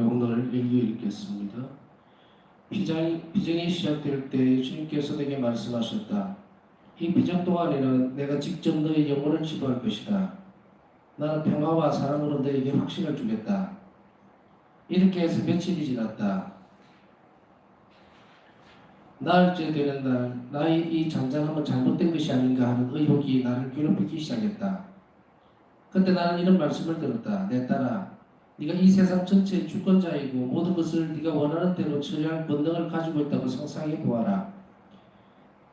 오늘 일기 읽겠습니다. 비정이 시작될 때 주님께서 내게 말씀하셨다. 이 비정 동안에는 내가 직접 너의 영혼을 지도할 것이다. 나는 평화와 사랑으로 너에게 확신을 주겠다. 이렇게 해서 며칠이 지났다. 나흘째 되는 날, 나의 이 잔잔함은 잘못된 것이 아닌가 하는 의혹이 나를 괴롭히기 시작했다. 그때 나는 이런 말씀을 들었다. 내 딸아, 네가 이 세상 전체의 주권자이고 모든 것을 네가 원하는 대로 처리할 권능을 가지고 있다고 상상해 보아라.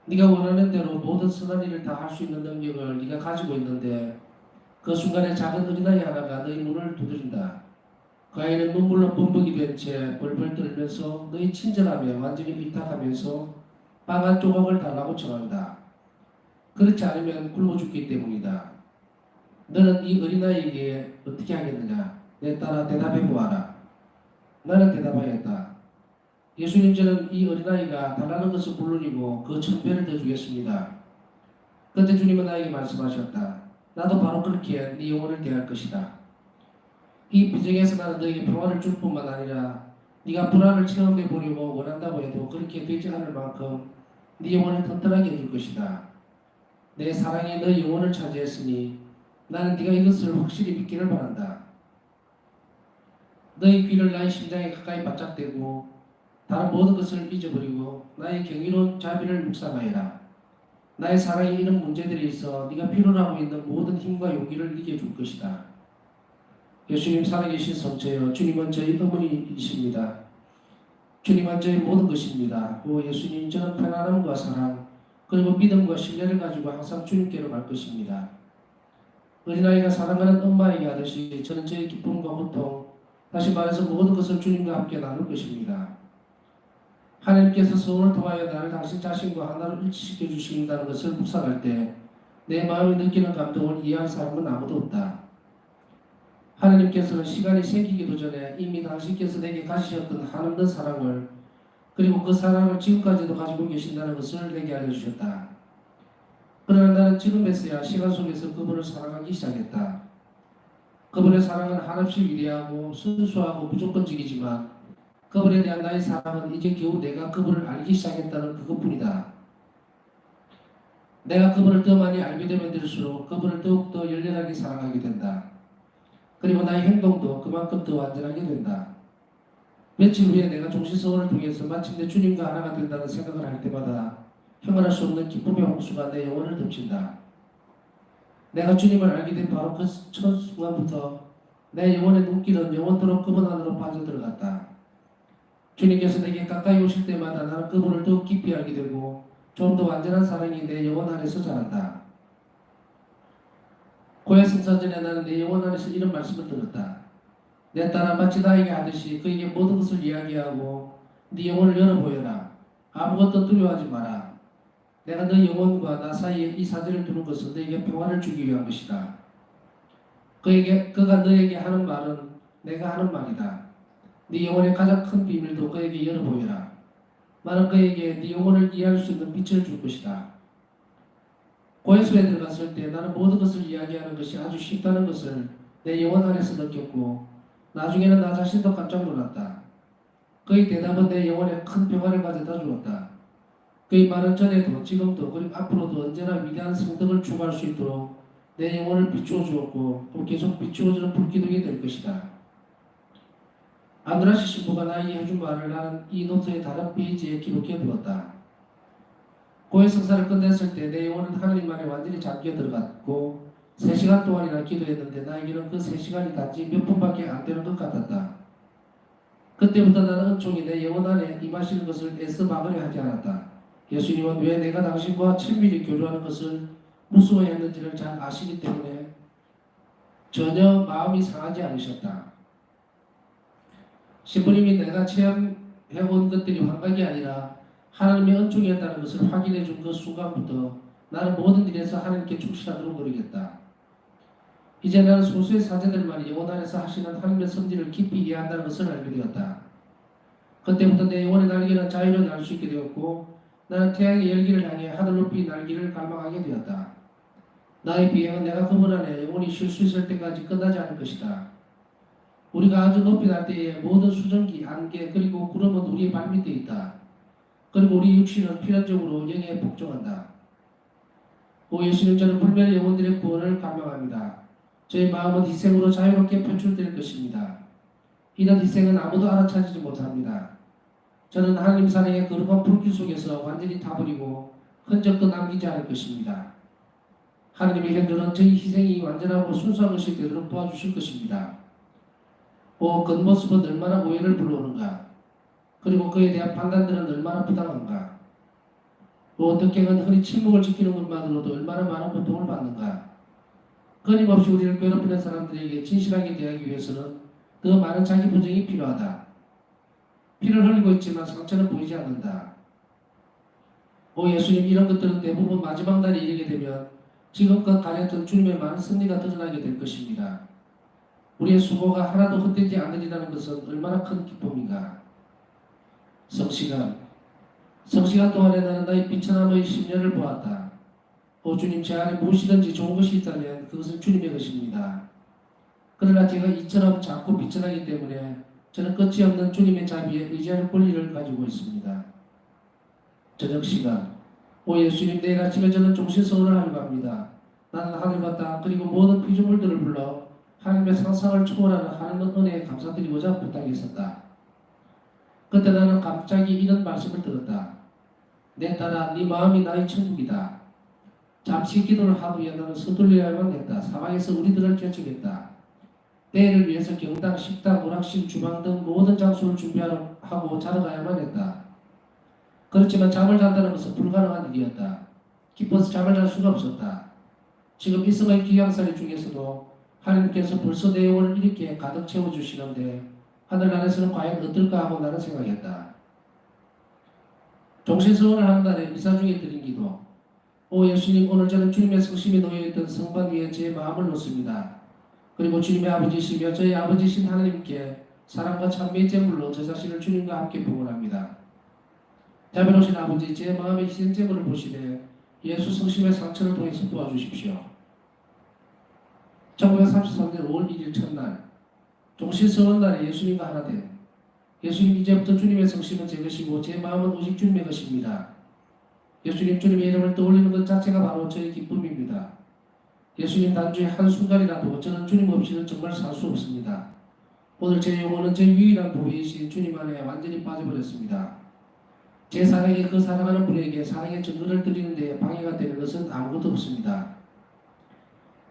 네가 원하는 대로 모든 선한 일을 다 할 수 있는 능력을 네가 가지고 있는데 그 순간에 작은 어린아이 하나가 너희 문을 두드린다. 그 아이는 눈물로 범벅이 된 채 벌벌 떨면서 너희 친절함에 완전히 의탁하면서 빵 한 조각을 달라고 청한다. 그렇지 않으면 굶어 죽기 때문이다. 너는 이 어린아이에게 어떻게 하겠느냐? 내 딸아 대답해 보아라. 나는 대답하였다. 예수님, 저는 이 어린아이가 달라는 것은 물론이고 그 1000배를 더 주겠습니다. 그때 주님은 나에게 말씀하셨다. 나도 바로 그렇게 네 영혼을 대할 것이다. 이 비정에서 나는 너에게 평화를 줄 뿐만 아니라 네가 불안을 체험해 보려고 원한다고 해도 그렇게 되지 않을 만큼 네 영혼을 튼튼하게 해줄 것이다. 내 사랑이 너의 영혼을 차지했으니 나는 네가 이것을 확실히 믿기를 바란다. 너의 귀를 나의 심장에 가까이 바짝대고 다른 모든 것을 잊어버리고 나의 경이로운 자비를 묵상하여라. 나의 사랑에 이런 문제들이 있어 네가 필요로 하고 있는 모든 힘과 용기를 이겨줄 것이다. 예수님, 살아계신 성체여, 주님은 저희 어머니이십니다. 주님은 저희 모든 것입니다. 오 예수님, 저는 편안함과 사랑 그리고 믿음과 신뢰를 가지고 항상 주님께로 갈 것입니다. 어린아이가 사랑하는 엄마에게 하듯이 저는 저의 기쁨과 고통, 다시 말해서 모든 것을 주님과 함께 나눌 것입니다. 하나님께서 성을 통하여 나를 당신 자신과 하나로 일치시켜 주신다는 것을 묵상할 때 내 마음이 느끼는 감동을 이해할 사람은 아무도 없다. 하나님께서는 시간이 생기기도 전에 이미 당신께서 내게 가지셨던 한없는 사랑을, 그리고 그 사랑을 지금까지도 가지고 계신다는 것을 내게 알려주셨다. 그러나 나는 지금에서야 시간 속에서 그분을 사랑하기 시작했다. 그분의 사랑은 한없이 위대하고 순수하고 무조건적이지만 그분에 대한 나의 사랑은 이제 겨우 내가 그분을 알기 시작했다는 그것뿐이다. 내가 그분을 더 많이 알게 되면 될수록 그분을 더욱더 열렬하게 사랑하게 된다. 그리고 나의 행동도 그만큼 더 완전하게 된다. 며칠 후에 내가 종신서원을 통해서 마침내 주님과 하나가 된다는 생각을 할 때마다 형언할 수 없는 기쁨의 홍수가 내 영혼을 덮친다. 내가 주님을 알게 된 바로 그 첫 순간부터 내 영혼의 눈길은 영원토록 그분 안으로 빠져들어갔다. 주님께서 내게 가까이 오실 때마다 나는 그분을 더욱 깊이 알게 되고 좀 더 완전한 사랑이 내 영혼 안에서 자란다. 고해 성사 전에 나는 내 영혼 안에서 이런 말씀을 들었다. 내 딸아, 마치 나에게 하듯이 그에게 모든 것을 이야기하고 네 영혼을 열어보여라. 아무것도 두려워하지 마라. 내가 너 영혼과 나 사이에 이 사제를 두는 것은 너에게 평화를 주기 위한 것이다. 그가 너에게 하는 말은 내가 하는 말이다. 네 영혼의 가장 큰 비밀도 그에게 열어보여라. 나는 그에게 네 영혼을 이해할 수 있는 빛을 줄 것이다. 고해수에 들어갔을 때 나는 모든 것을 이야기하는 것이 아주 쉽다는 것을 내 영혼 안에서 느꼈고 나중에는 나 자신도 깜짝 놀랐다. 그의 대답은 내 영혼에 큰 평화를 가져다 주었다. 그의 말은 전에도 지금도 그리고 앞으로도 언제나 위대한 성덕을 추구할 수 있도록 내 영혼을 비추어 주었고 또 계속 비추어주는 불기둥이 될 것이다. 안드라시 신부가 나에게 해준 말을 나는 이 노트의 다른 페이지에 기록해 두었다. 고해 성사를 끝냈을 때 내 영혼은 하나님 안에 완전히 잠겨 들어갔고 3시간 동안이나 기도했는데 나에게는 그 3시간이 단지 몇 분밖에 안 되는 것 같았다. 그때부터 나는 은총이 내 영혼 안에 임하시는 것을 애써 막으려 하지 않았다. 예수님은 왜 내가 당신과 친밀히 교류하는 것을 무서워했는지를 잘 아시기 때문에 전혀 마음이 상하지 않으셨다. 신부님이 내가 체험해온 것들이 환각이 아니라 하나님의 은총이었다는 것을 확인해 준 그 순간부터 나는 모든 일에서 하나님께 충실하도록 노리겠다. 이제 나는 소수의 사제들만이 영혼 안에서 하시는 하나님의 섭리를 깊이 이해한다는 것을 알게 되었다. 그때부터 내 영혼의 날개는 자유를 날 수 있게 되었고 나는 태양의 열기를 향해 하늘 높이 날기를 갈망하게 되었다. 나의 비행은 내가 그분 안에 영혼이 쉴 수 있을 때까지 끝나지 않을 것이다. 우리가 아주 높이 날 때에 모든 수증기, 안개, 그리고 구름은 우리의 발밑에 있다. 그리고 우리 육신은 필연적으로 영에 복종한다. 오 예수님, 저는 불멸의 영혼들의 구원을 감명합니다. 저희 마음은 희생으로 자유롭게 표출될 것입니다. 이런 희생은 아무도 알아차리지 못합니다. 저는 하나님 사랑의 거룩한 불길 속에서 완전히 타버리고 흔적도 남기지 않을 것입니다. 하나님의 현존은 저희 희생이 완전하고 순수한 것이 되도록 도와주실 것입니다. 오 겉모습은 얼마나 오해를 불러오는가. 그리고 그에 대한 판단들은 얼마나 부당한가. 또 덕경은 흔히 침묵을 지키는 것만으로도 얼마나 많은 고통을 받는가. 끊임없이 우리를 괴롭히는 사람들에게 진실하게 대하기 위해서는 더 많은 자기 부정이 필요하다. 피를 흘리고 있지만 상처는 보이지 않는다. 오 예수님, 이런 것들은 대부분 마지막 날에 이르게 되면 지금껏 가렸던 주님의 많은 승리가 드러나게 될 것입니다. 우리의 수고가 하나도 헛되지 않으리라는 것은 얼마나 큰 기쁨인가. 성시간 동안에 나는 나의 비천함의 10년을 보았다. 오 주님, 제 안에 무엇이든지 좋은 것이 있다면 그것은 주님의 것입니다. 그러나 제가 이처럼 작고 비천하기 때문에 저는 끝이 없는 주님의 자비에 의지할 권리를 가지고 있습니다. 저녁 시간, 오 예수님, 내일 아침에 저는 종신서원을 하려고 합니다. 나는 하늘과 땅 그리고 모든 피조물들을 불러 하나님의 상상을 초월하는 하나님의 은혜에 감사드리고자 부탁했었다. 그때 나는 갑자기 이런 말씀을 들었다. 내 딸아, 네 마음이 나의 천국이다. 잠시 기도를 하기 위해 나는 서둘러야만 했다. 사방에서 우리들을 개척했다. 때를 위해서 경당, 식당, 오락실, 주방 등 모든 장소를 준비하고 자러 가야만 했다. 그렇지만 잠을 잔다는 것은 불가능한 일이었다. 기뻐서 잠을 잘 수가 없었다. 지금 이승의 귀양살이 중에서도 하나님께서 벌써 내 영혼을 이렇게 가득 채워주시는데 하늘 안에서는 과연 어떨까 하고 나는 생각했다. 종신서원을 하는 날에 미사 중에 드린 기도. 오 예수님, 오늘 저는 주님의 성심에 놓여있던 성반 위에 제 마음을 놓습니다. 그리고 주님의 아버지시며 저희 아버지신 하나님께 사랑과 찬미의 제물로 저 자신을 주님과 함께 봉헌합니다. 자비로우신 아버지, 제 마음의 희생제물을 보시되 예수 성심의 상처를 통해서 도와주십시오. 1933년 5월 1일 첫날, 종신서원날에 예수님과 하나 된 예수님, 이제부터 주님의 성심은 제 것이고 제 마음은 오직 주님의 것입니다. 예수님, 주님의 이름을 떠올리는 것 자체가 바로 저의 기쁨입니다. 예수님, 단주의 한순간이라도 저는 주님 없이는 정말 살 수 없습니다. 오늘 제 영혼은 제 유일한 보배이신 주님 안에 완전히 빠져버렸습니다. 제 사랑에 그 사랑하는 분에게 사랑의 증거를 드리는 데 방해가 되는 것은 아무것도 없습니다.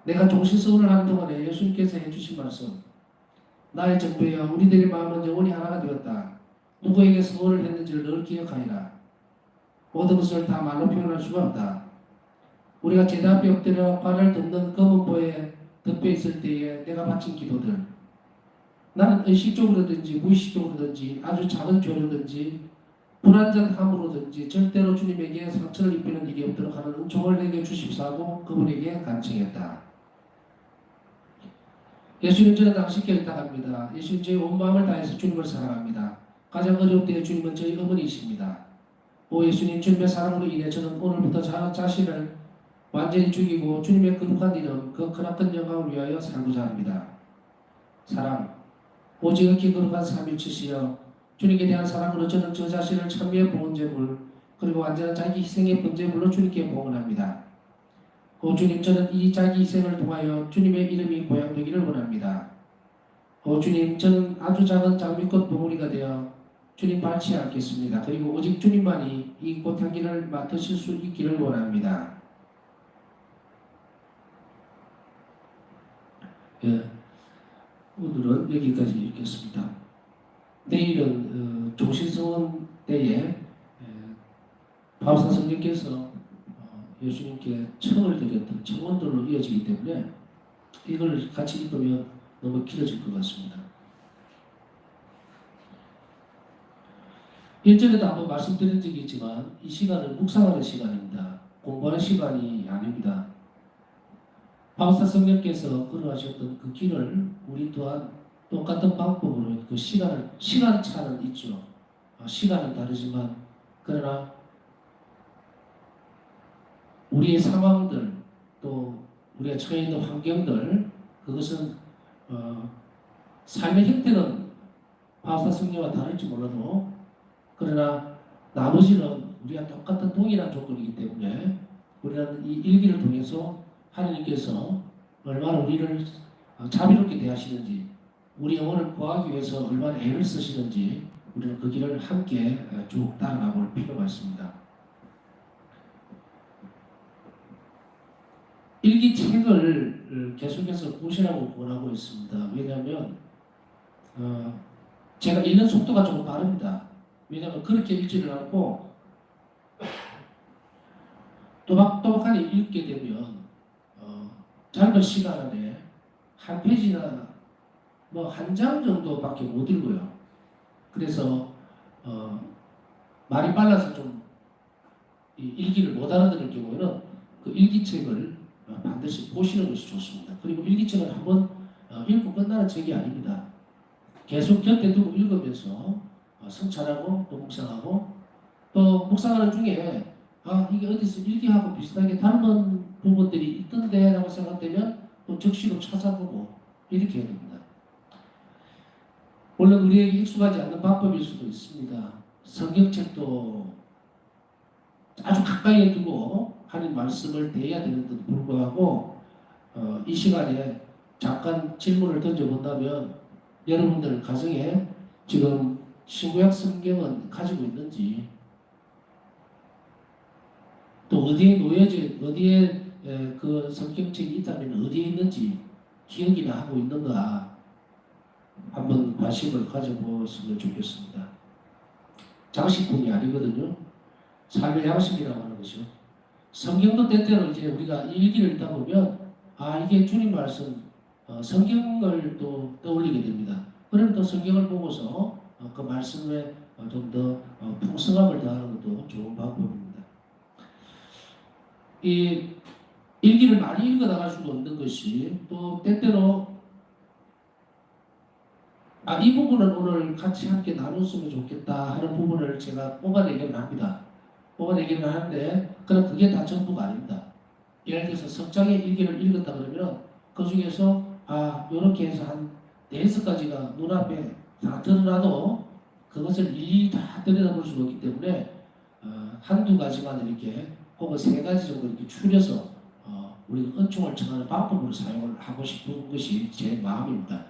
내가 종신서원을 하는 동안에 예수님께서 해주신 말씀, 나의 정부여, 우리들의 마음은 영원히 하나가 되었다. 누구에게 서원을 했는지를 늘 기억하리라. 모든 것을 다 말로 표현할 수가 없다. 우리가 제대 앞에 엎드려 발을 덮는 검은 보에 덮여 있을 때에 내가 바친 기도들, 나는 의식적으로든지 무의식적으로든지 아주 작은 죄로든지 불완전함으로든지 절대로 주님에게 상처를 입히는 일이 없도록 하는 은총을 내게 주십사고 그분에게 간청했다. 예수님, 저는 낭식해 있다갑니다. 예수님, 저희 온 마음을 다해서 주님을 사랑합니다. 가장 어려울 때에 주님은 저희 어머니이십니다. 오 예수님, 주님의 사랑으로 인해 저는 오늘부터 저 자신을 완전히 죽이고 주님의 거룩한 이름, 그 크나큰 영광을 위하여 살고자 합니다. 사랑, 오직 그 거룩한 삼위일체시여, 주님께 대한 사랑으로 저는 저 자신을 찬미의 봉헌제물 그리고 완전한 자기 희생의 번제물로 주님께 봉헌합니다. 오 주님, 저는 이 자기 희생을 통하여 주님의 이름이 고향되기를 원합니다. 오 주님, 저는 아주 작은 장미꽃 봉우리가 되어 주님 밟지 않겠습니다. 그리고 오직 주님만이 이 꽃향기를 맡으실 수 있기를 원합니다. 예, 오늘은 여기까지 읽겠습니다. 내일은 종신서원 때에 바울사 성령께서 예수님께 청을 드렸던 청원들로 이어지기 때문에 이걸 같이 읽으면 너무 길어질 것 같습니다. 1절에도 한번 말씀드린 적이 있지만 이 시간은 묵상하는 시간입니다. 공부하는 시간이 아닙니다. 바울사 성령께서 걸어가셨던 그 길을 우리 또한 똑같은 방법으로 그 시간차는 있죠. 시간은 다르지만 그러나 우리의 상황들 또 우리가 처해 있는 환경들 그것은 삶의 형태는 바사 성녀와 다를지 몰라도 그러나 나머지는 우리가 똑같은 동일한 조건이기 때문에 우리는 이 일기를 통해서 하나님께서 얼마나 우리를 자비롭게 대하시는지 우리 영혼을 구하기 위해서 얼마나 애를 쓰시는지 우리는 그 길을 함께 쭉 따라가 볼 필요가 있습니다. 일기책을 계속해서 보시라고 권하고 있습니다. 왜냐하면 제가 읽는 속도가 조금 빠릅니다. 왜냐하면 그렇게 읽지를 않고 또박또박하게 읽게 되면 짧은 시간 안에 한 페이지나 뭐 한 장 정도밖에 못 읽어요. 그래서 말이 빨라서 좀 읽기를 못 알아들을 경우에는 그 일기책을 반드시 보시는 것이 좋습니다. 그리고 일기책은 한번 읽고 끝나는 책이 아닙니다. 계속 곁에 두고 읽으면서 성찰하고 또 묵상하고 또 묵상하는 중에 이게 어디서 일기하고 비슷하게 닮은 부분들이 있던데 라고 생각되면 또 적시로 찾아보고 이렇게 해야 됩니다. 물론 우리에게 익숙하지 않는 방법일 수도 있습니다. 성경책도 아주 가까이에 두고 하나님 말씀을 대해야 되는데도 불구하고 이 시간에 잠깐 질문을 던져본다면 여러분들 가정에 지금 신구약 성경은 가지고 있는지 또 어디에 어디에 그 성경책이 있다면 어디에 있는지 기억이나 하고 있는가 한번 관심을 가져보시면 좋겠습니다. 장식품이 아니거든요. 삶의 양식이라고 하는 것이요. 성경도 때때로 이제 우리가 일기를 읽다 보면 이게 주님 말씀 성경을 또 떠올리게 됩니다. 그러면 또 성경을 보고서 그 말씀에 좀 더 풍성함을 더하는 것도 좋은 방법입니다. 이 일기를 많이 읽어 나갈 수도 없는 것이 또 때때로 이 부분은 오늘 같이 함께 나눴으면 좋겠다 하는 부분을 제가 뽑아내기는 합니다. 뽑아내기는 하는데 그럼 그게 다 전부가 아닙니다. 예를 들어서 석장의 일기를 읽었다 그러면 그 중에서 이렇게 해서 한 4~5가지가 눈앞에 다 드러나도 그것을 일일이 다 들여다볼 수가 없기 때문에 한두 가지만 이렇게 혹은 3가지 정도 이렇게 추려서 우리가 은총을 청하는 방법으로 사용을 하고 싶은 것이 제 마음입니다.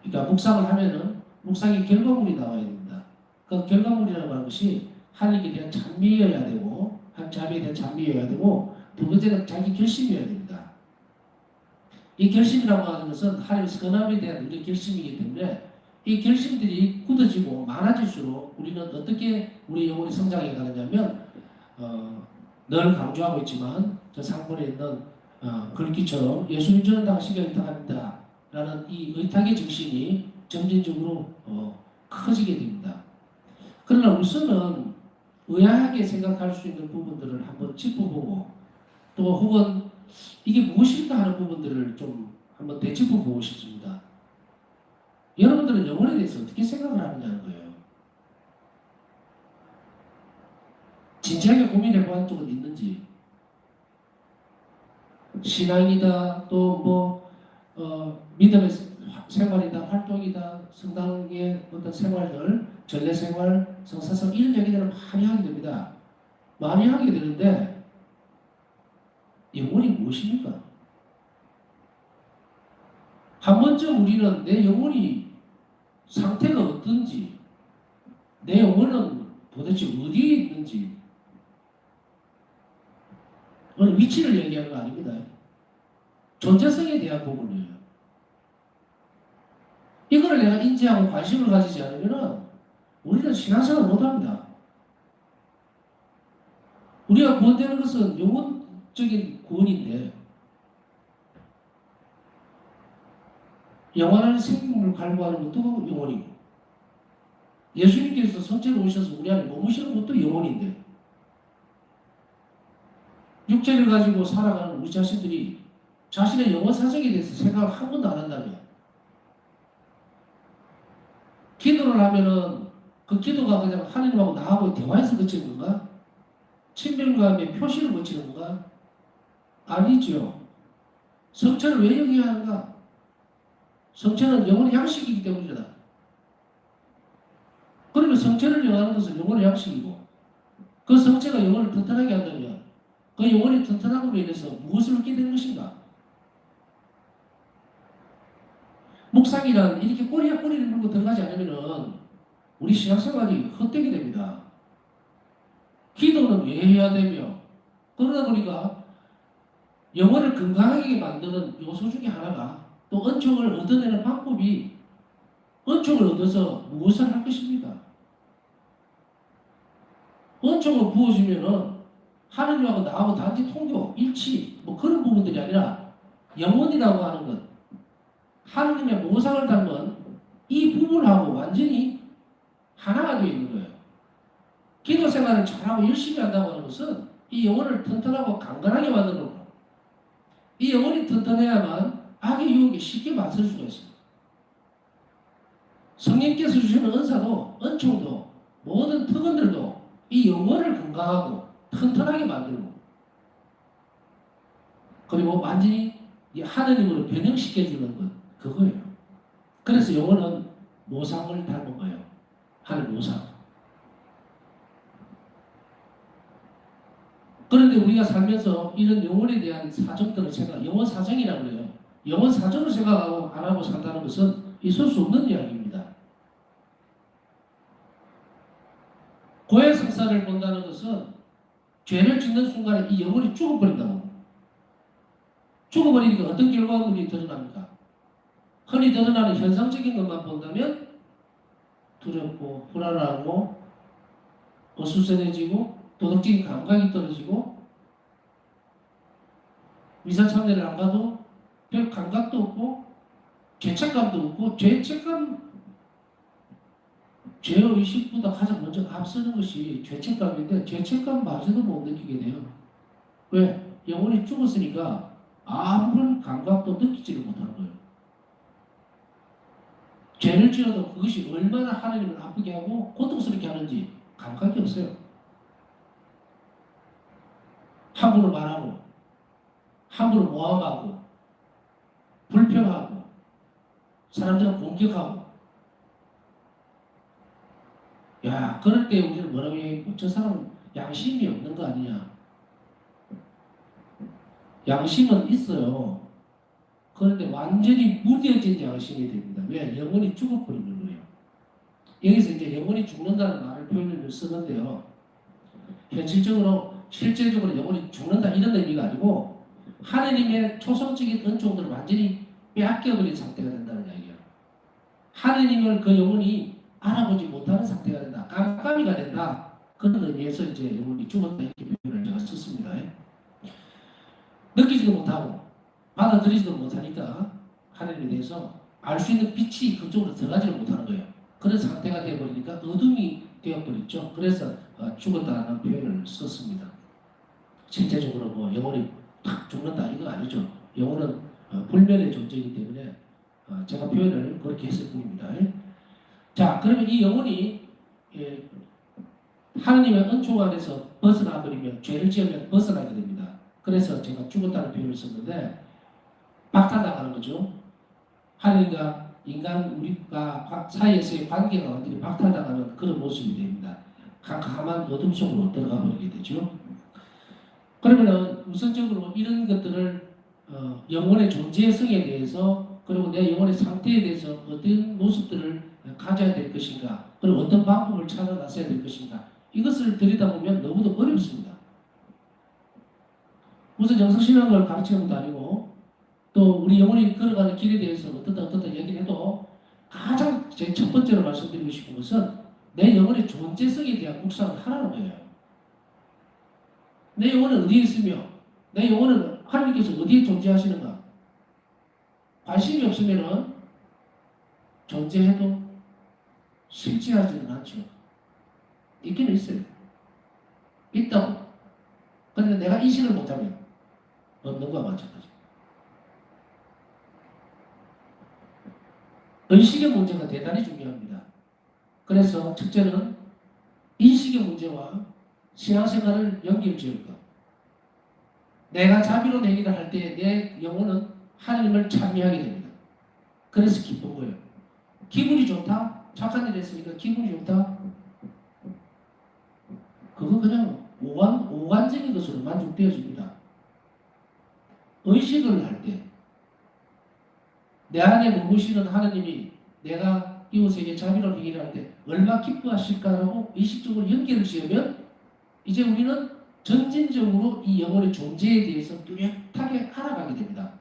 그러니까 묵상을 하면은 묵상의 결과물이 나와야 됩니다. 그 결과물이라고 하는 것이 하나님에 대한 찬미여야 되고 하나님에 대한 찬미여야 되고 두 번째는 자기 결심이어야 됩니다. 이 결심이라고 하는 것은 하나님의 선함에 대한 우리의 결심이기 때문에 이 결심들이 굳어지고 많아질수록 우리는 어떻게 우리 영혼이 성장해 가느냐면 늘 강조하고 있지만 저 상본에 있는 글귀처럼 예수님 저는 당신과 의탁합니다 라는 이 의탁의 정신이 점진적으로 커지게 됩니다. 그러나 우선은 의아하게 생각할 수 있는 부분들을 한번 짚어보고 또 혹은 이게 무엇일까 하는 부분들을 좀 한번 되짚어보고 싶습니다. 여러분들은 영혼에 대해서 어떻게 생각을 하느냐는 거예요. 진지하게 고민해본 적은 있는지 신앙이다 또 믿음의 생활이다 활동이다 성당의 어떤 생활들 전례생활 성사성 이런 얘기들을 많이 하게 됩니다. 많이 하게 되는데 영혼이 무엇입니까? 한 번쯤 우리는 내 영혼이 상태가 어떤지 내 영혼은 도대체 어디에 있는지 어느 위치를 얘기하는 거 아닙니다. 존재성에 대한 부분이에요. 이거를 내가 인지하고 관심을 가지지 않으면 우리는 신앙생활을 못합니다. 우리가 구원되는 것은 영혼적인 구원인데 영원한 생명을 갈구하는 것도 영혼이고 예수님께서 선체로 오셔서 우리 안에 머무시는 것도 영혼인데 육체를 가지고 살아가는 우리 자신들이 자신의 영혼 사정에 대해서 생각을 한 번도 안 한다면 기도를 하면은 그 기도가 그냥 하나님하고 나하고 대화해서 그치는 건가? 친밀감의 표시를 거치는 건가? 아니죠. 성찬을 왜 여기야 하는가? 성체는 영혼의 양식이기 때문이다. 그러면 성체를 영하는 것은 영혼의 양식이고 그 성체가 영혼을 튼튼하게 한다면 그 영혼이 튼튼함으로 인해서 무엇을 얻게 되는 것인가? 묵상이란 이렇게 꼬리에 꼬리를 물고 들어가지 않으면 우리 신앙생활이 헛되게 됩니다. 기도는 왜 해야 되며 그러다 보니까 영혼을 건강하게 만드는 요소 중에 하나가 또 은총을 얻어내는 방법이 은총을 얻어서 무엇을 할 것입니까? 은총을 부어주면은 하느님하고 나하고 단지 통교, 일치 뭐 그런 부분들이 아니라 영혼이라고 하는 것 하느님의 모상을 담은 이 부분하고 완전히 하나가 되어 있는 거예요. 기도 생활을 잘하고 열심히 한다고 하는 것은 이 영혼을 튼튼하고 강건하게 만드는 거고 이 영혼이 튼튼해야만 악의 유혹에 쉽게 맞설 수가 있습니다. 성령께서 주시는 은사도 은총도 모든 특권들도 이 영혼을 건강하고 튼튼하게 만들고 그리고 완전히 하느님으로 변형시켜주는 것 그거예요. 그래서 영혼은 모상을 닮은 거예요. 하나님 모상. 그런데 우리가 살면서 이런 영혼에 대한 사정들을 영혼 사정이라고 해요. 영혼 사정을 생각하고 안 하고 산다는 것은 있을 수 없는 이야기입니다. 고해 성사를 본다는 것은 죄를 짓는 순간에 이 영혼이 죽어버린다고. 죽어버리니까 어떤 결과물이 드러납니까? 흔히 드러나는 현상적인 것만 본다면 두렵고 불안하고 어수선해지고 도덕적인 감각이 떨어지고 미사참회를 안 가도 별 감각도 없고 죄책감도 없고 죄의식보다 가장 먼저 앞서는 것이 죄책감인데 죄책감마저도 못 느끼게 돼요. 왜? 영혼이 죽었으니까 아무런 감각도 느끼지를 못하는 거예요. 죄를 지어도 그것이 얼마나 하나님을 아프게 하고 고통스럽게 하는지 감각이 없어요. 함부로 말하고 함부로 모함하고 불평하고 사람들을 공격하고 야 그럴 때 우리는 뭐라고 얘기해? 저 사람은 양심이 없는 거 아니냐. 양심은 있어요. 그런데 완전히 무뎌진 양심이 됩니다. 왜? 영혼이 죽어버리는 거예요. 여기서 이제 영혼이 죽는다는 말을 표현을 쓰는데요. 현실적으로 실제적으로 영혼이 죽는다 이런 의미가 아니고 하느님의 초성적인 은총들을 완전히 빼앗겨버린 상태가 된다는 이야기예요. 하느님을 그 영혼이 알아보지 못하는 상태가 된다. 깜깜이가 된다. 그런 의미에서 이제 영혼이 죽었다 이렇게 표현을 제가 썼습니다. 느끼지도 못하고 받아들이지도 못하니까 하나님에 대해서 알 수 있는 빛이 그쪽으로 들어가지를 못하는 거예요. 그런 상태가 되어버리니까 어둠이 되어버렸죠. 그래서 죽었다는 표현을 썼습니다. 실제적으로 뭐 영혼이 탁 죽는다 이거 아니죠. 영혼은 불멸의 존재이기 때문에 제가 표현을 그렇게 했을 뿐입니다. 자, 그러면 이 영혼이 하나님의 은총 안에서 벗어나 버리면 죄를 지으면 벗어나게 됩니다. 그래서 제가 죽었다는 표현을 썼는데 박탈당하는 거죠. 하나님과 인간 우리가 사이에서의 관계가 완전히 박탈당하는 그런 모습이 됩니다. 캄캄한 어둠 속으로 들어가 버리게 되죠. 그러면은 우선적으로 이런 것들을 영혼의 존재성에 대해서 그리고 내 영혼의 상태에 대해서 어떤 모습들을 가져야 될 것인가 그리고 어떤 방법을 찾아 나서야 될 것인가 이것을 들여다보면 너무도 어렵습니다. 무슨 영성신학을 가르치는 것도 아니고 또 우리 영혼이 걸어가는 길에 대해서 어떻다 얘기를 해도 가장 제 첫 번째로 말씀드리고 싶은 것은 내 영혼의 존재성에 대한 묵상을 하라는 거예요. 내 영혼은 어디에 있으며 내 영혼은 하나님께서 어디에 존재하시는가 관심이 없으면 존재해도 실제하지는 않죠. 있기는 있어요. 있다고. 그런데 내가 인식을 못하면 없는 거와 마찬가지. 의식의 문제가 대단히 중요합니다. 그래서 첫째는 인식의 문제와 신앙생활을 연결지을 것. 내가 자비로 행위를 할 때 내 영혼은 하나님을 찬미하게 됩니다. 그래서 기쁜 거예요. 기분이 좋다? 착한 일 했으니까 기분이 좋다? 그거 그냥 오관적인 것으로 만족되어집니다. 의식을 할 때, 내 안에 머무시는 하나님이 내가 이웃에게 자비로 행위를 할 때 얼마 기뻐하실까라고 의식적으로 연결을 지으면 이제 우리는 점진적으로 이 영혼의 존재에 대해서 뚜렷하게 알아가게 됩니다.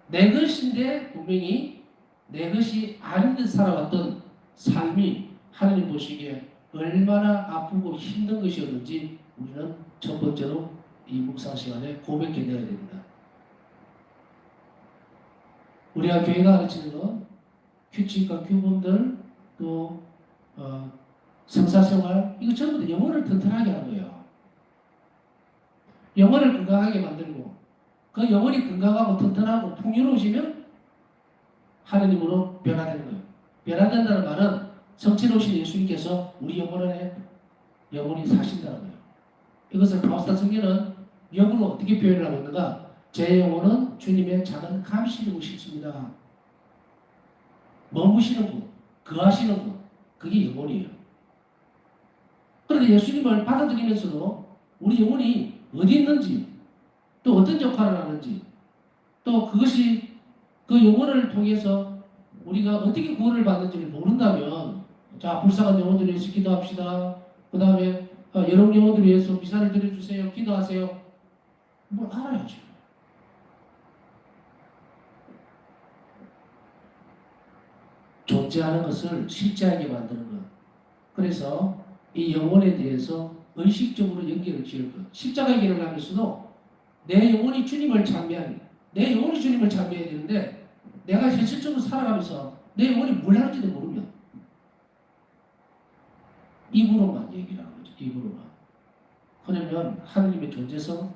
내 것인데 분명히 내 것이 아닌 듯 살아왔던 삶이 하나님 보시기에 얼마나 아프고 힘든 것이었는지 우리는 첫 번째로 이 묵상 시간에 고백해내야 됩니다. 우리가 교회가 가르치는 건 규칙과 규범들 또 성사생활 이거 전부 다 영혼을 튼튼하게 하는 거예요. 영혼을 건강하게 만들고 그 영혼이 건강하고 튼튼하고 풍요로워지면 하나님으로 변화되는 거예요. 변화된다는 말은 성취로우신 예수님께서 우리 영혼이 사신다는 거예요. 이것을 바우스타 성경은 영으로 어떻게 표현을 하고 있는가? 제 영혼은 주님의 작은 감시이고 싶습니다. 머무시는 분, 거하시는 분, 그게 영혼이에요. 그런데 예수님을 받아들이면서도 우리 영혼이 어디 있는지, 또 어떤 역할을 하는지, 또 그것이 그 영혼을 통해서 우리가 어떻게 구원을 받는지를 모른다면, 자, 불쌍한 영혼들을 위해서 기도합시다. 그 다음에 여러 영혼들을 위해서 미사를 드려주세요. 기도하세요. 뭘 알아야죠. 존재하는 것을 실제하게 만드는 것. 그래서 이 영혼에 대해서 의식적으로 연결을 지을 것. 십자가의 길을 가면서도 내 영혼이 주님을 찬미하는, 내 영혼이 주님을 찬미해야 되는데 내가 현실적으로 살아가면서 내 영혼이 뭘 하는지도 모르면 입으로만 얘기를 하는 거죠. 입으로만. 그러면 하느님의 존재성,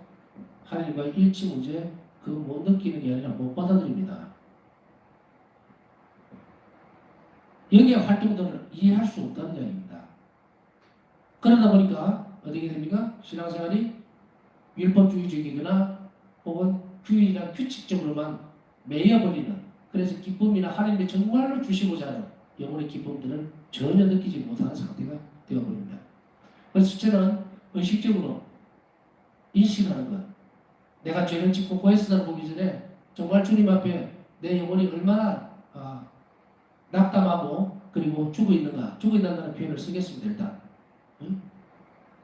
하느님과 일치 문제 그거 못 느끼는 게 아니라 못 받아들입니다. 영의 활동들을 이해할 수 없다는 이야기입니다. 그러다 보니까 어떻게 됩니까? 신앙생활이 율법주의적이거나 혹은 규율이나 규칙적으로만 매여버리는, 그래서 기쁨이나 하나님이 정말로 주시고자 하는 영혼의 기쁨들을 전혀 느끼지 못하는 상태가 되어버립니다. 그래서 첫째는 의식적으로 인식하는 것. 내가 죄를 짓고 고해성을 보기 전에 정말 주님 앞에 내 영혼이 얼마나 낙담하고 그리고 죽어있는가, 죽어있다는 표현을 쓰겠습니다. 일단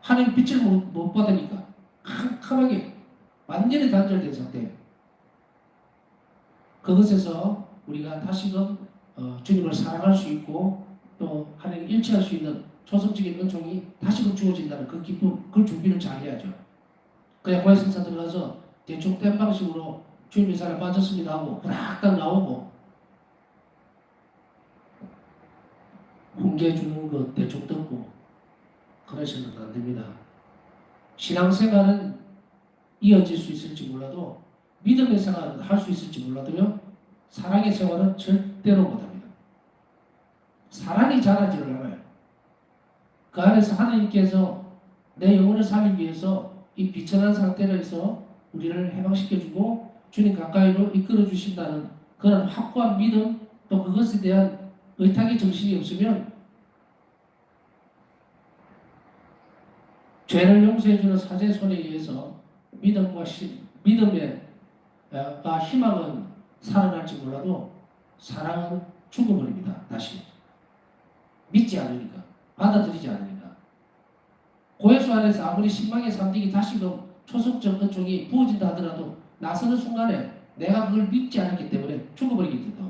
하나님 빛을 못 받으니까 캄캄하게 완전히 단절된 상태. 그것에서 우리가 다시금 주님을 사랑할 수 있고 또 하나님 일치할 수 있는 초성적인 은총이 다시금 주어진다는 그 기쁨, 그 준비를 잘 해야죠. 그냥 고해성사 들어가서 대충 된 방식으로 주님의 사랑 빠졌습니다 하고 후락딱 나오고 훈계주는 것 대충 듣고 그러시면 안 됩니다. 신앙생활은 이어질 수 있을지 몰라도, 믿음의 생활은 할 수 있을지 몰라도요, 사랑의 생활은 절대로 못합니다. 사랑이 자라지를 않아요. 그 안에서 하나님께서 내 영혼을 살리기 위해서 이 비천한 상태에서 우리를 해방시켜주고 주님 가까이로 이끌어 주신다는 그런 확고한 믿음, 또 그것에 대한 의탁의 정신이 없으면 죄를 용서해주는 사제 손에 의해서 믿음의 희망은 살아날지 몰라도 사랑은 죽어버립니다. 다시 믿지 않으니까, 받아들이지 않으니까. 고해수 안에서 아무리 신망의 삼딩이 다시금 초속적 은총이 부어진다 하더라도 나서는 순간에 내가 그걸 믿지 않았기 때문에 죽어버리겠다.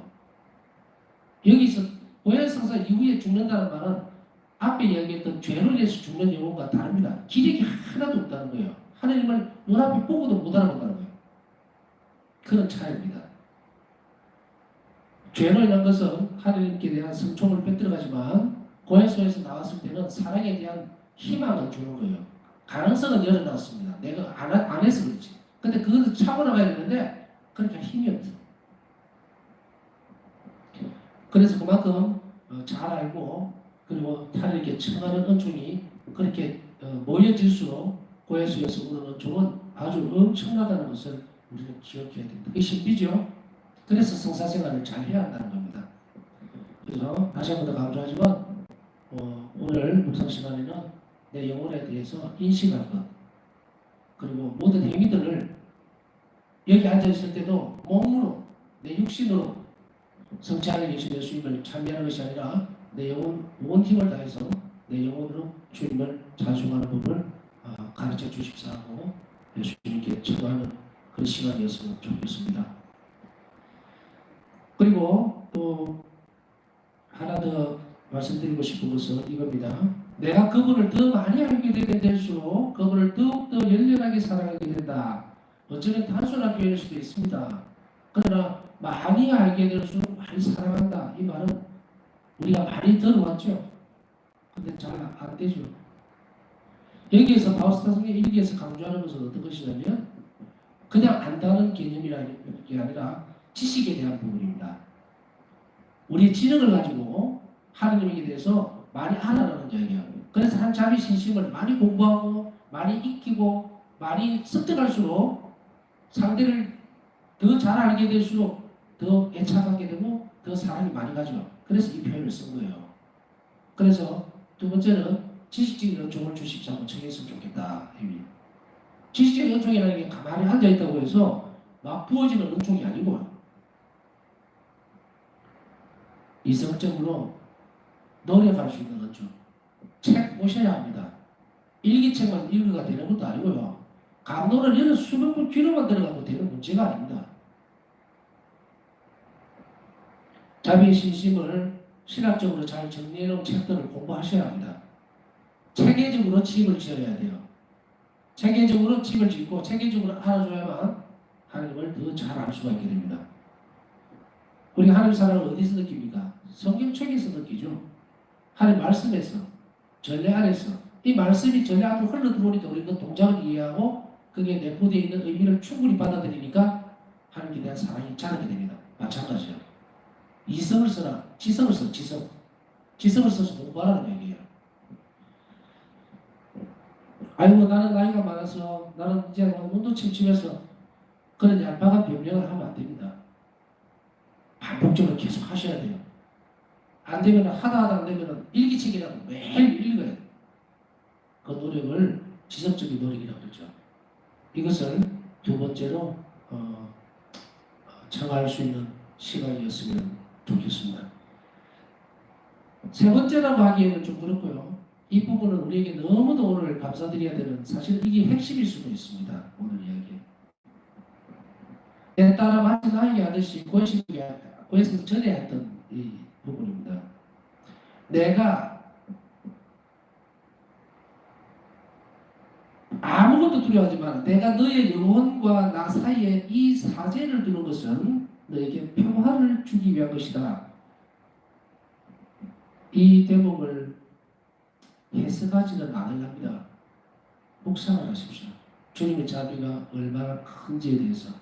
여기서 고해성사 이후에 죽는다는 말은 앞에 이야기했던 죄로 인해서 죽는 영혼과 다릅니다. 기력이 하나도 없다는 거예요. 하나님을 눈앞에 보고도 못 알아본다는 거예요. 그런 차이입니다. 죄로 인한 것은 하나님께 대한 성총을 빼들어가지만 고해소에서 나왔을 때는 사랑에 대한 희망을 주는 거예요. 가능성은 열어놨습니다. 내가 안 해서 그렇지. 근데 그것을 참아나가야 되는데 그러니까 힘이 없어. 그래서 그만큼 잘 알고 그리고 하나님께 청하는 은총이 그렇게 모여질수록 고해수에서 오는 은총은 아주 엄청나다는 것을 우리는 기억해야 됩니다. 이게 신비죠. 그래서 성사생활을 잘 해야 한다는 겁니다. 그래서 다시 한 번 더 강조하지만 오늘 묵상 시간에는 내 영혼에 대해서 인식할 것, 그리고 모든 행위들을 여기 앉아있을 때도 몸으로, 내 육신으로 성취하는 것이 예수님을 찬미하는 것이 아니라 내 영혼, 온 힘을 다해서 내 영혼으로 주님을 찬송하는 법을 가르쳐 주십사 하고 예수님께 청구하는 그런 시간이었으면 좋겠습니다. 그리고 또 하나 더 말씀드리고 싶은 것은 이겁니다. 내가 그분을 더 많이 알게 되게 될수록 그분을 더욱더 열렬하게 사랑하게 된다. 어쩌면 단순한 표현일 수도 있습니다. 그러나 많이 알게 될수록 많이 사랑한다. 이 말은 우리가 많이 들어왔죠. 근데 잘 안 되죠. 여기에서 바우스타 성경 일기에서 강조하는 것은 어떤 것이냐면 그냥 안다는 개념이라는 게 아니라 지식에 대한 부분입니다. 우리의 지능을 가지고 하나님에 대해서 많이 알아라는 이야기예요. 그래서 한 자기 신심을 많이 공부하고 많이 익히고 많이 습득할수록 상대를 더 잘 알게 될수록 더 애착하게 되고 더 사랑이 많이 가죠. 그래서 이 표현을 쓴 거예요. 그래서 두 번째는 지식적인 연총을 주십사고 청했으면 좋겠다. 지식적인 연총이라는 게 가만히 앉아있다고 해서 막 부어지는 연총이 아니고 이성적으로 노력할 수 있는 연총. 책 보셔야 합니다. 일기책만 읽어가 되는 것도 아니고요. 강론을 여러 수백 번 귀로만 들어가도 되는 문제가 아닙니다. 자비의 신심을 신학적으로 잘 정리해놓은 책들을 공부하셔야 합니다. 체계적으로 집을 지어야 돼요. 체계적으로 집을 짓고 체계적으로 알아줘야만 하나님을 더 잘 알 수가 있게 됩니다. 우리가 하나님 사랑을 어디서 느낍니까? 성경책에서 느끼죠. 하나님 말씀에서, 전례 안에서. 이 말씀이 전례 안으로 흘러 들어오니까 우리가 그 동작을 이해하고 그게 내포되어 있는 의미를 충분히 받아들이니까 하나님에 대한 사랑이 자라게 됩니다. 마찬가지예요. 이성을 써라. 지성을 써. 지성을 써서 공부하라는 얘기예요. 아이고 나는 나이가 많아서 나는 이제 눈도 침침해서 그런 얄팍한 변명을 하면 안 됩니다. 반복적으로 계속 하셔야 돼요. 안 되면 하다 안 되면 일기책이라도 매일 읽어야 돼요. 그 노력을 지속적인 노력이라고 그러죠. 이것을 두 번째로 청할 수 있는 시간이었으면 좋겠습니다. 세 번째라고 하기에는 좀 그렇고요. 이 부분은 우리에게 너무도 오늘 감사드려야 되는 사실 이게 핵심일 수도 있습니다. 오늘 이야기. 내 따라 마치 나에게 하듯이 고해성 전에 했던 이 부분입니다. 내가 아무것도 두려워하지 마라. 내가 너의 영혼과 나 사이에 이 사제를 두는 것은 너에게 평화를 주기 위한 것이다. 이 대목을 해석하지는 않으랍니다. 묵상을 하십시오. 주님의 자비가 얼마나 큰지에 대해서.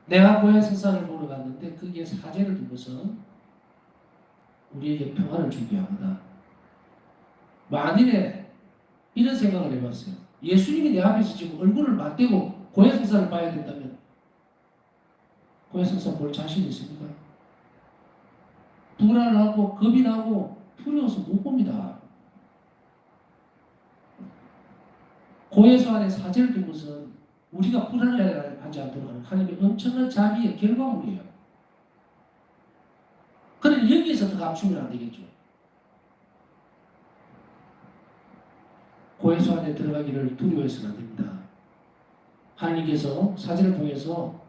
내가 고향 세상을 보러 갔는데 거기에 사제를 둔 것은 우리에게 평화를 주기 위함이다. 만일에 이런 생각을 해봤어요. 예수님이 내 앞에서 지금 얼굴을 맞대고 고향 세상을 봐야 된다면 고향 세상 볼 자신이 있습니까? 불안하고 겁이 나고 두려워서 못 봅니다. 고해수 안에 사제를 둔 것은 우리가 불안해하지 않도록 하는 하나님의 엄청난 자비의 결과물이에요. 그러니 여기에서 더 감추면 안 되겠죠. 고해수 안에 들어가기를 두려워해서는 안 됩니다. 하나님께서 사제를 통해서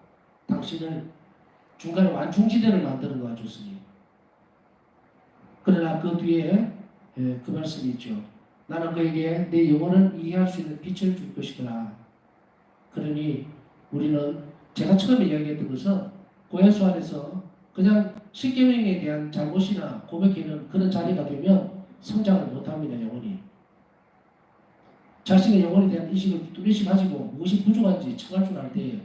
당신을 중간에 완충지대를 만드는 거 좋습니다. 그러나 그 뒤에 그 말씀이 있죠. 나는 그에게 내 영혼을 이해할 수 있는 빛을 줄 것이더라. 그러니 우리는 제가 처음에 이야기했던 것은 고해수 안에서 그냥 십계명에 대한 잘못이나 고백하는 그런 자리가 되면 성장을 못합니다. 영혼이. 자신의 영혼에 대한 인식을 뚜렷이 가지고 무엇이 부족한지 청할 줄 알 때에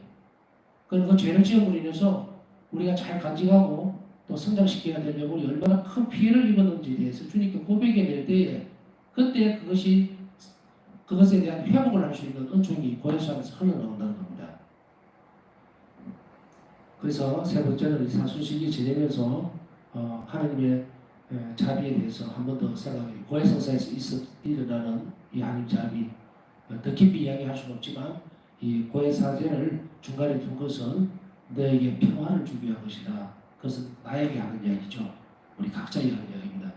그 죄를 지음으로 인해서 우리가 잘 간직하고 또 성장시켜야 될 영혼이 얼마나 큰 피해를 입었는지에 대해서 주님께 고백해낼 때에 그때 그것에 대한 회복을 할 수 있는 은총이 고해수 안에서 흘러나온다는 겁니다. 그래서 세 번째는 이 사순식이 지내면서 하나님의 자비에 대해서 한 번 더 생각해. 고해성사에서 일어나는 이 하나님 자비 더 깊이 이야기할 수는 없지만 이 고해사제를 중간에 둔 것은 너에게 평화를 주기 위한 것이다. 그것은 나에게 하는 이야기죠. 우리 각자에게 하는 이야기입니다.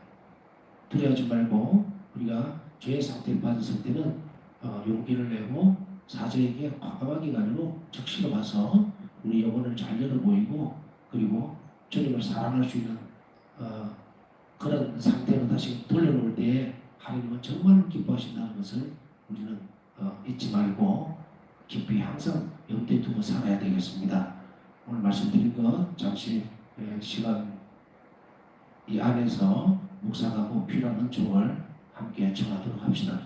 두려워하지 말고 우리가 죄의 상태에 빠졌을 때는 용기를 내고 사제에게 과감하게 가지고 적시로 가서 우리 영혼을 잘 열어 보이고 그리고 주님을 사랑할 수 있는 그런 상태로 다시 돌려놓을 때에 하나님은 정말 기뻐하신다는 것을 우리는 잊지 말고 깊이 항상 염두에 두고 살아야 되겠습니다. 오늘 말씀드린 것 잠시 시간 이 안에서 묵상하고 필요한 은총을 함께 청하도록 합시다.